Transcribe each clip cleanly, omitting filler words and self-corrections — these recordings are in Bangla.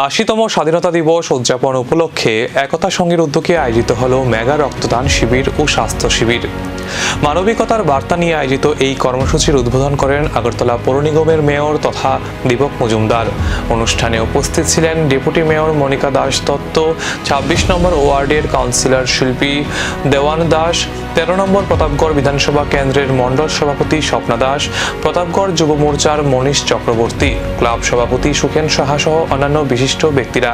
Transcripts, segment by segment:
80তম স্বাধীনতা দিবস উদযাপন উপলক্ষে একতা সঙ্গীর উদ্যোগে আয়োজিত হল মেগা রক্তদান শিবির ও স্বাস্থ্য শিবির। মানবিকতার বার্তা নিয়ে আয়োজিত এই কর্মসূচির উদ্বোধন করেন আগরতলা পৌর নিগমের মেয়র তথা দীপক মজুমদার। অনুষ্ঠানে উপস্থিত ছিলেন ডেপুটি মেয়র মনিকা দাস দত্ত, ২৬ নম্বর ওয়ার্ডের কাউন্সিলর শিল্পী দেওয়ান দাস, ১৩ নম্বর প্রতাপগড় বিধানসভা কেন্দ্রের মণ্ডল সভাপতি স্বপ্না দাস, প্রতাপগড় যুব মোর্চার মনীষ চক্রবর্তী, ক্লাব সভাপতি সুখেন সাহা সহ অন্যান্য বিশিষ্ট ব্যক্তিরা।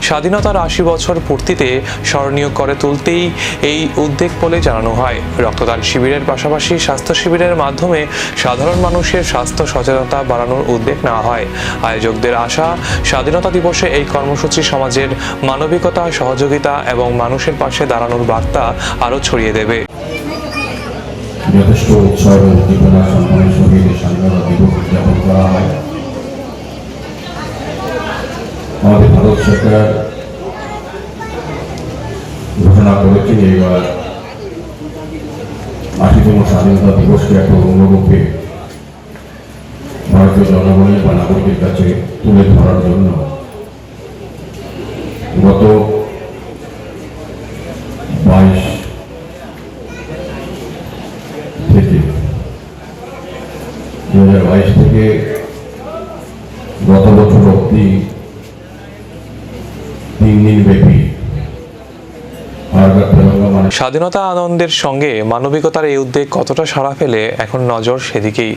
স্বাধীনতার ৮০ বছর পূর্তিতে স্মরণীয় করে তুলতেই এই উদ্যোগ বলে জানানো হয়। রক্তদান শিবিরের পাশাপাশি স্বাস্থ্য শিবিরের মাধ্যমে সাধারণ মানুষের স্বাস্থ্য সচেতনতা বাড়ানোর উদ্যোগ নেওয়া হয়। আয়োজকদের আশা, স্বাধীনতা দিবসে এই কর্মসূচি সমাজের মানবিকতা, সহযোগিতা এবং মানুষের পাশে দাঁড়ানোর বার্তা আরও ছড়িয়ে দেবে। যথেষ্ট উৎসব ও উদ্দীপনা সম্মানের সহিত স্বাধীনতা দিবস উদযাপন করা হয়। আমাদের ভারত সরকার ঘোষণা করেছে এবার ৮০তম স্বাধীনতা দিবসকে একটা অন্যরূপে ভারতীয় জনগণের বা নাগরিকের কাছে তুলে ধরার জন্য গত ২২ থেকে গত বছর অব্দি ৩ দিন ব্যাপী স্বাধীনতা আনন্দের সঙ্গে মানবিকতার এই উদ্যোগ কতটা সাড়া ফেলে এখন নজর সেদিকেই।